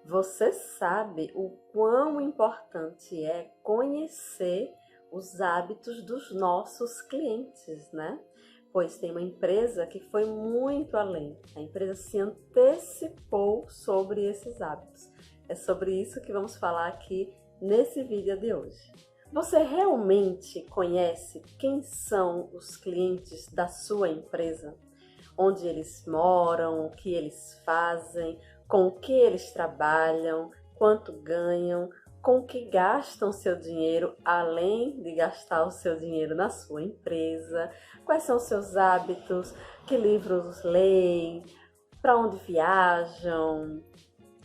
Você sabe o quão importante é conhecer os hábitos dos nossos clientes, né? Pois tem uma empresa que foi muito além. A empresa se antecipou sobre esses hábitos. É sobre isso que vamos falar aqui nesse vídeo de hoje. Você realmente conhece quem são os clientes da sua empresa? Onde eles moram, o que eles fazem, com o que eles trabalham, quanto ganham, com o que gastam seu dinheiro, além de gastar o seu dinheiro na sua empresa, quais são os seus hábitos, que livros leem, para onde viajam,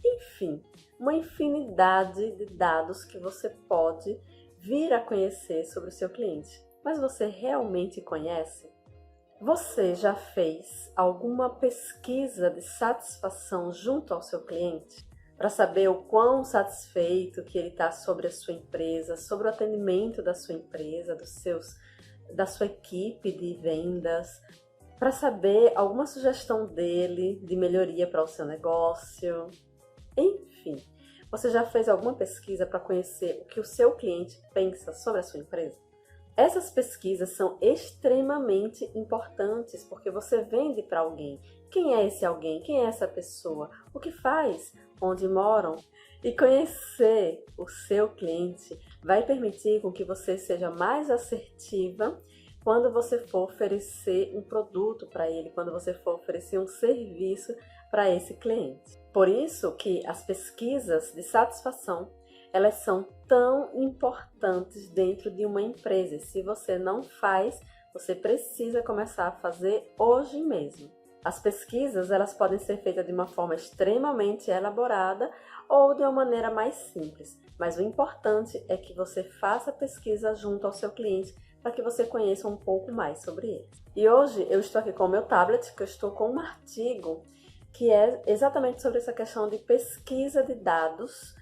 enfim, uma infinidade de dados que você pode vir a conhecer sobre o seu cliente. Mas você realmente conhece? Você já fez alguma pesquisa de satisfação junto ao seu cliente? Para saber o quão satisfeito que ele está sobre a sua empresa, sobre o atendimento da sua empresa, da sua equipe de vendas, para saber alguma sugestão dele de melhoria para o seu negócio. Enfim, você já fez alguma pesquisa para conhecer o que o seu cliente pensa sobre a sua empresa? Essas pesquisas são extremamente importantes porque você vende para alguém. Quem é esse alguém? Quem é essa pessoa? O que faz? Onde moram? E conhecer o seu cliente vai permitir com que você seja mais assertiva quando você for oferecer um produto para ele, quando você for oferecer um serviço para esse cliente. Por isso que as pesquisas de satisfação elas são tão importantes dentro de uma empresa. E se você não faz, você precisa começar a fazer hoje mesmo. As pesquisas elas podem ser feitas de uma forma extremamente elaborada ou de uma maneira mais simples. Mas o importante é que você faça a pesquisa junto ao seu cliente para que você conheça um pouco mais sobre ele. E hoje eu estou aqui com o meu tablet, que eu estou com um artigo que é exatamente sobre essa questão de pesquisa de dados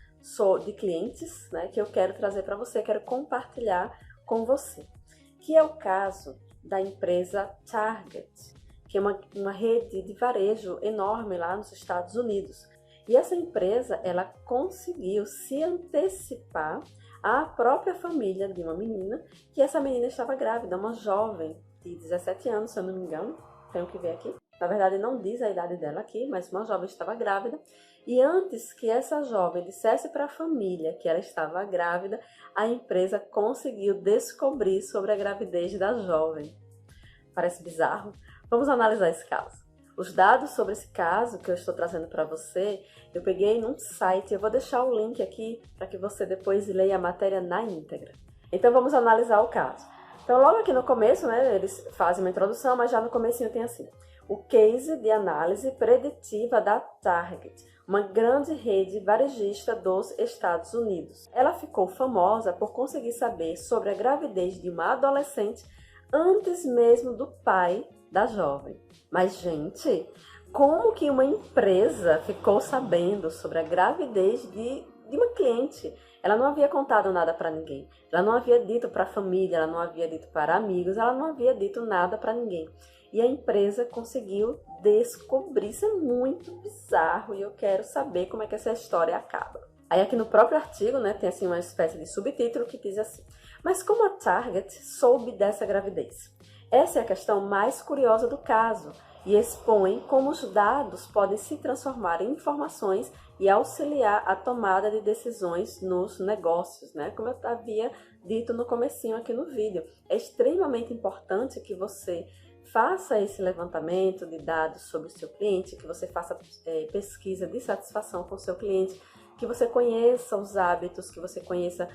de clientes, né, que eu quero trazer para você, quero compartilhar com você, que é o caso da empresa Target, que é uma rede de varejo enorme lá nos Estados Unidos. E essa empresa, ela conseguiu se antecipar à própria família de uma menina, que essa menina estava grávida, uma jovem de 17 anos, se eu não me engano, tenho que ver aqui. Na verdade, não diz a idade dela aqui, mas uma jovem estava grávida. E antes que essa jovem dissesse para a família que ela estava grávida, a empresa conseguiu descobrir sobre a gravidez da jovem. Parece bizarro? Vamos analisar esse caso. Os dados sobre esse caso que eu estou trazendo para você, eu peguei num site, eu vou deixar o link aqui para que você depois leia a matéria na íntegra. Então vamos analisar o caso. Então logo aqui no começo, né, eles fazem uma introdução, mas já no comecinho tem assim: o case de análise preditiva da Target, uma grande rede varejista dos Estados Unidos. Ela ficou famosa por conseguir saber sobre a gravidez de uma adolescente antes mesmo do pai da jovem. Mas, gente, como que uma empresa ficou sabendo sobre a gravidez de uma cliente? Ela não havia contado nada para ninguém. Ela não havia dito para a família, ela não havia dito para amigos, ela não havia dito nada para ninguém. E a empresa conseguiu descobrir. Isso é muito bizarro e eu quero saber como é que essa história acaba. Aí aqui no próprio artigo, né, tem assim uma espécie de subtítulo que diz assim: mas como a Target soube dessa gravidez? Essa é a questão mais curiosa do caso e expõe como os dados podem se transformar em informações e auxiliar a tomada de decisões nos negócios, né? Como eu havia dito no comecinho aqui no vídeo. É extremamente importante que você faça esse levantamento de dados sobre o seu cliente, que você faça pesquisa de satisfação com o seu cliente, que você conheça os hábitos, que você conheça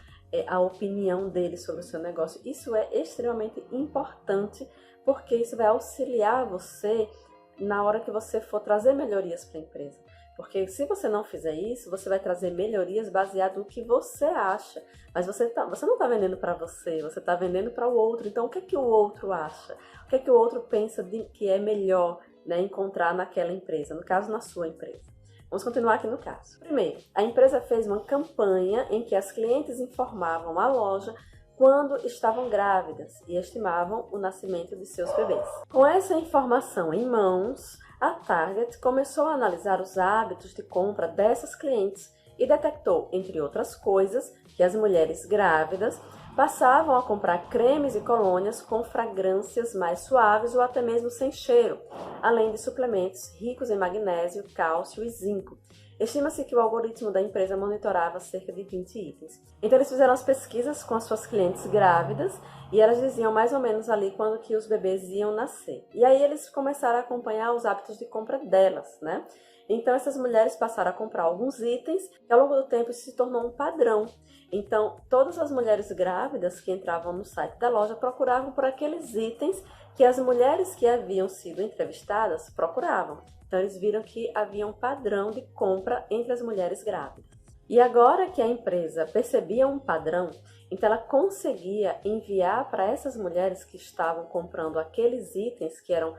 a opinião dele sobre o seu negócio. Isso é extremamente importante, porque isso vai auxiliar você na hora que você for trazer melhorias para a empresa. Porque se você não fizer isso, você vai trazer melhorias baseado no que você acha. Mas você não está vendendo para você está vendendo para o outro. Então, o que é que o outro acha? O que é que o outro pensa que é melhor, né, encontrar naquela empresa? No caso, na sua empresa. Vamos continuar aqui no caso. Primeiro, a empresa fez uma campanha em que as clientes informavam a loja quando estavam grávidas e estimavam o nascimento de seus bebês. Com essa informação em mãos, a Target começou a analisar os hábitos de compra dessas clientes e detectou, entre outras coisas, que as mulheres grávidas passavam a comprar cremes e colônias com fragrâncias mais suaves ou até mesmo sem cheiro, além de suplementos ricos em magnésio, cálcio e zinco. Estima-se que o algoritmo da empresa monitorava cerca de 20 itens. Então eles fizeram as pesquisas com as suas clientes grávidas e elas diziam mais ou menos ali quando que os bebês iam nascer. E aí eles começaram a acompanhar os hábitos de compra delas, né? Então essas mulheres passaram a comprar alguns itens e ao longo do tempo isso se tornou um padrão. Então todas as mulheres grávidas que entravam no site da loja procuravam por aqueles itens que as mulheres que haviam sido entrevistadas procuravam. Então eles viram que havia um padrão de compra entre as mulheres grávidas. E agora que a empresa percebia um padrão, então ela conseguia enviar para essas mulheres que estavam comprando aqueles itens que eram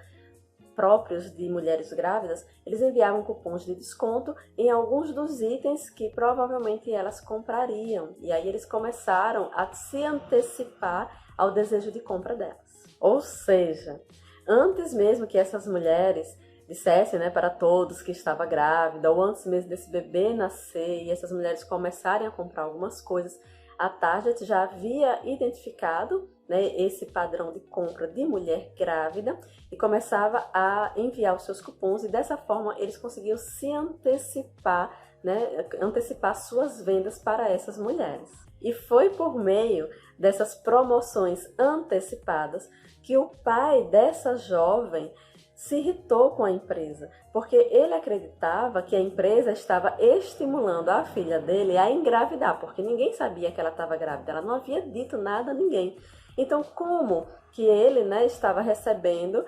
próprios de mulheres grávidas, eles enviavam cupons de desconto em alguns dos itens que provavelmente elas comprariam. E aí eles começaram a se antecipar ao desejo de compra delas. Ou seja, antes mesmo que essas mulheres dissessem, né, para todos que estava grávida, ou antes mesmo desse bebê nascer e essas mulheres começarem a comprar algumas coisas, a Target já havia identificado, né, esse padrão de compra de mulher grávida e começava a enviar os seus cupons e dessa forma eles conseguiam se antecipar, né, antecipar suas vendas para essas mulheres. E foi por meio dessas promoções antecipadas que o pai dessa jovem se irritou com a empresa, porque ele acreditava que a empresa estava estimulando a filha dele a engravidar, porque ninguém sabia que ela estava grávida, ela não havia dito nada a ninguém. Então, como que ele, né, estava recebendo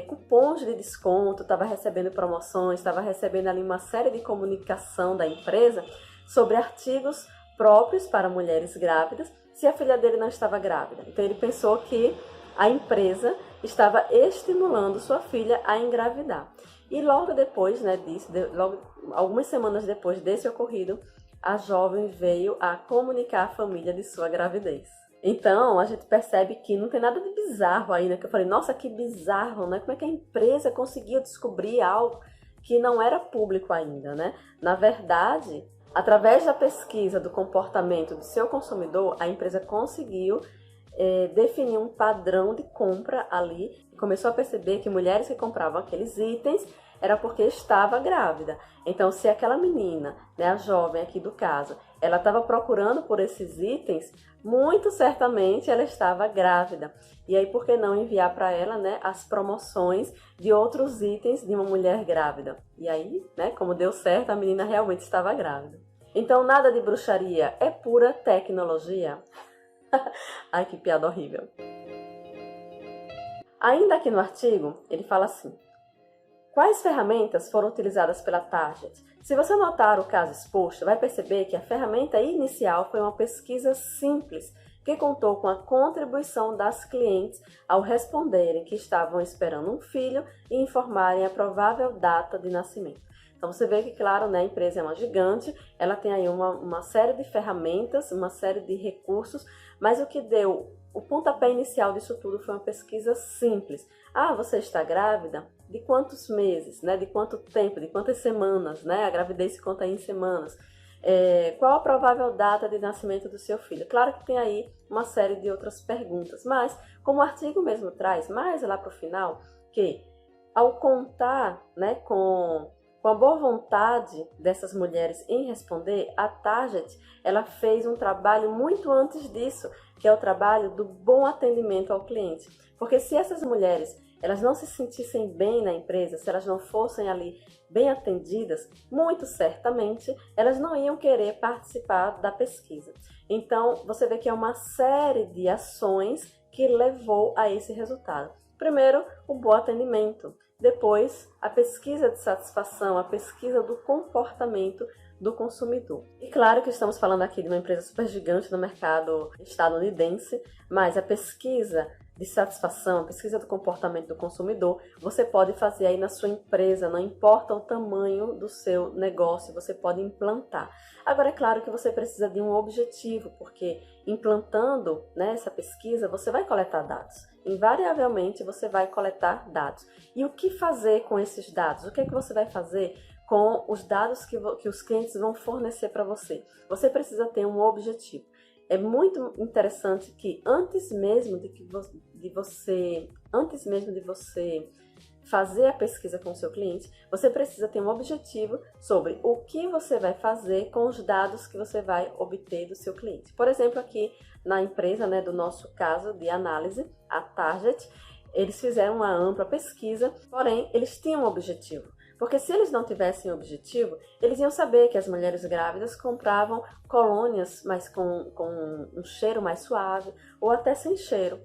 cupons de desconto, estava recebendo promoções, estava recebendo ali uma série de comunicação da empresa sobre artigos próprios para mulheres grávidas, se a filha dele não estava grávida. Então, ele pensou que a empresa estava estimulando sua filha a engravidar. E logo depois, né, algumas semanas depois desse ocorrido, a jovem veio a comunicar à família de sua gravidez. Então, a gente percebe que não tem nada de bizarro aí, né? Que eu falei, nossa, que bizarro, né? Como é que a empresa conseguiu descobrir algo que não era público ainda, né? Na verdade, através da pesquisa do comportamento do seu consumidor, a empresa conseguiu definir um padrão de compra ali e começou a perceber que mulheres que compravam aqueles itens era porque estava grávida. Então, se aquela menina, né, a jovem aqui do caso, ela estava procurando por esses itens, muito certamente ela estava grávida. E aí, por que não enviar para ela, né, as promoções de outros itens de uma mulher grávida? E aí, né, como deu certo, a menina realmente estava grávida. Então, nada de bruxaria, é pura tecnologia. Ai, que piada horrível. Ainda aqui no artigo, ele fala assim: quais ferramentas foram utilizadas pela Target? Se você notar o caso exposto, vai perceber que a ferramenta inicial foi uma pesquisa simples, que contou com a contribuição das clientes ao responderem que estavam esperando um filho e informarem a provável data de nascimento. Então você vê que, claro, né, a empresa é uma gigante, ela tem aí uma série de ferramentas, uma série de recursos, mas o que deu o pontapé inicial disso tudo foi uma pesquisa simples. Ah, você está grávida? De quantos meses, né? De quanto tempo, de quantas semanas, né? A gravidez se conta em semanas. Qual a provável data de nascimento do seu filho? Claro que tem aí uma série de outras perguntas, mas como o artigo mesmo traz, mais lá para o final, que ao contar, né, com a boa vontade dessas mulheres em responder, a Target ela fez um trabalho muito antes disso, que é o trabalho do bom atendimento ao cliente. Porque se essas mulheres elas não se sentissem bem na empresa, se elas não fossem ali bem atendidas, muito certamente elas não iam querer participar da pesquisa. Então, você vê que é uma série de ações que levou a esse resultado. Primeiro, o bom atendimento. Depois, a pesquisa de satisfação, a pesquisa do comportamento do consumidor. E claro que estamos falando aqui de uma empresa super gigante no mercado estadunidense, mas a pesquisa de satisfação, a pesquisa do comportamento do consumidor, você pode fazer aí na sua empresa, não importa o tamanho do seu negócio, você pode implantar. Agora, é claro que você precisa de um objetivo, porque implantando, né, essa pesquisa, você vai coletar dados. invariavelmente você vai coletar dados. E o que fazer com esses dados? O que é que você vai fazer com os dados que os clientes vão fornecer para você? Você precisa ter um objetivo. É muito interessante que antes mesmo de você fazer a pesquisa com o seu cliente, você precisa ter um objetivo sobre o que você vai fazer com os dados que você vai obter do seu cliente. Por exemplo, aqui na empresa, né, do nosso caso de análise, a Target, eles fizeram uma ampla pesquisa, porém, eles tinham um objetivo. Porque se eles não tivessem objetivo, eles iam saber que as mulheres grávidas compravam colônias, mas com um cheiro mais suave, ou até sem cheiro.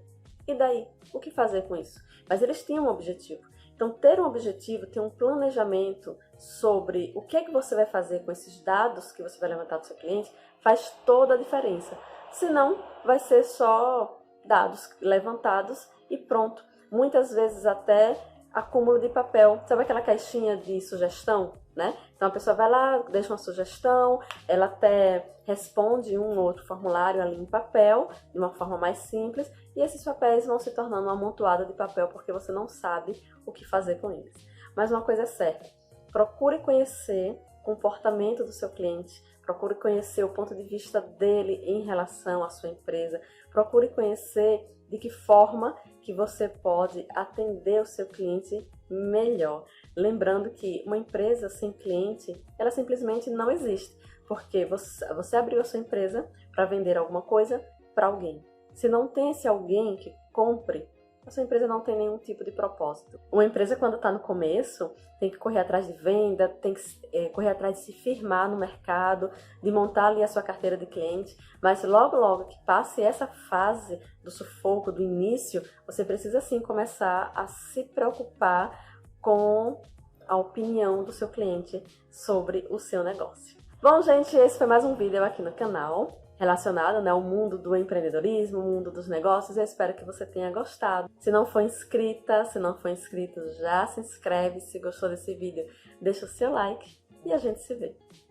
E daí? O que fazer com isso? Mas eles tinham um objetivo. Então, ter um objetivo, ter um planejamento sobre o que é que você vai fazer com esses dados que você vai levantar do seu cliente, faz toda a diferença. Senão, vai ser só dados levantados e pronto. Muitas vezes até acúmulo de papel. Sabe aquela caixinha de sugestão, né? Então a pessoa vai lá, deixa uma sugestão, ela até responde um ou outro formulário ali em papel, de uma forma mais simples, e esses papéis vão se tornando uma amontoada de papel porque você não sabe o que fazer com eles. Mas uma coisa é certa, procure conhecer o comportamento do seu cliente, procure conhecer o ponto de vista dele em relação à sua empresa, procure conhecer de que forma que você pode atender o seu cliente melhor. Lembrando que uma empresa sem cliente, ela simplesmente não existe, porque você abriu a sua empresa para vender alguma coisa para alguém. Se não tem esse alguém que compre, a sua empresa não tem nenhum tipo de propósito. Uma empresa, quando está no começo, tem que correr atrás de venda, tem que correr atrás de se firmar no mercado, de montar ali a sua carteira de cliente, mas logo que passe essa fase do sufoco, do início, você precisa sim começar a se preocupar com a opinião do seu cliente sobre o seu negócio. Bom, gente, esse foi mais um vídeo aqui no canal, relacionado, né, ao mundo do empreendedorismo, o mundo dos negócios. Eu espero que você tenha gostado. Se não for inscrita, se não for inscrito, já se inscreve. Se gostou desse vídeo, deixa o seu like e a gente se vê.